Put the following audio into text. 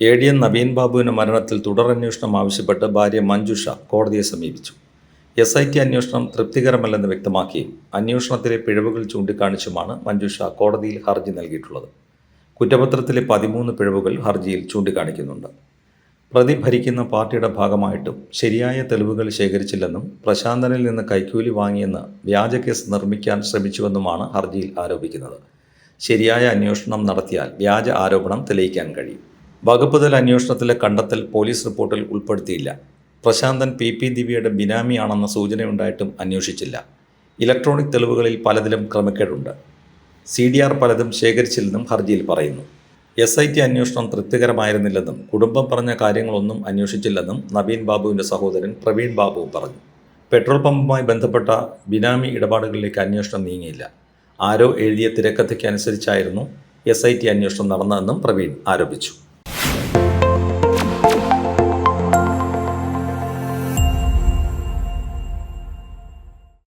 ADN Naveen ബാബുവിൻ്റെ മരണത്തിൽ തുടരന്വേഷണം ആവശ്യപ്പെട്ട് ഭാര്യ മഞ്ജുഷ കോടതിയെ സമീപിച്ചു. SIT അന്വേഷണം തൃപ്തികരമല്ലെന്ന് വ്യക്തമാക്കിയും അന്വേഷണത്തിലെ പിഴവുകൾ ചൂണ്ടിക്കാണിച്ചുമാണ് മഞ്ജുഷ കോടതിയിൽ ഹർജി നൽകിയിട്ടുള്ളത്. കുറ്റപത്രത്തിലെ 13 പിഴവുകൾ ഹർജിയിൽ ചൂണ്ടിക്കാണിക്കുന്നുണ്ട്. പ്രതി ഭരിക്കുന്ന പാർട്ടിയുടെ ഭാഗമായിട്ടും ശരിയായ തെളിവുകൾ ശേഖരിച്ചില്ലെന്നും പ്രശാന്തനിൽ നിന്ന് കൈക്കൂലി വാങ്ങിയെന്ന് വ്യാജ കേസ് നിർമ്മിക്കാൻ ശ്രമിച്ചുവെന്നുമാണ് ഹർജിയിൽ ആരോപിക്കുന്നത്. ശരിയായ അന്വേഷണം നടത്തിയാൽ വ്യാജ ആരോപണം തെളിയിക്കാൻ കഴിയും. വകുപ്പ് തല അന്വേഷണത്തിലെ കണ്ടെത്തൽ പോലീസ് റിപ്പോർട്ടിൽ ഉൾപ്പെടുത്തിയില്ല. പ്രശാന്തൻ PP ദിവ്യയുടെ ബിനാമിയാണെന്ന സൂചനയുണ്ടായിട്ടും അന്വേഷിച്ചില്ല. ഇലക്ട്രോണിക് തെളിവുകളിൽ പലതിലും ക്രമക്കേടുണ്ട്. CDR പലതും ശേഖരിച്ചില്ലെന്നും ഹർജിയിൽ പറയുന്നു. SIT അന്വേഷണം തൃപ്തികരമായിരുന്നില്ലെന്നും കുടുംബം പറഞ്ഞ കാര്യങ്ങളൊന്നും അന്വേഷിച്ചില്ലെന്നും നവീൻ ബാബുവിൻ്റെ സഹോദരൻ പ്രവീൺ ബാബു പറഞ്ഞു. പെട്രോൾ പമ്പുമായി ബന്ധപ്പെട്ട ബിനാമി ഇടപാടുകളിലേക്ക് അന്വേഷണം നീങ്ങിയില്ല. ആരോ എഴുതിയ തിരക്കഥയ്ക്ക് അനുസരിച്ചായിരുന്നു SIT അന്വേഷണം നടന്നതെന്നും പ്രവീൺ ആരോപിച്ചു.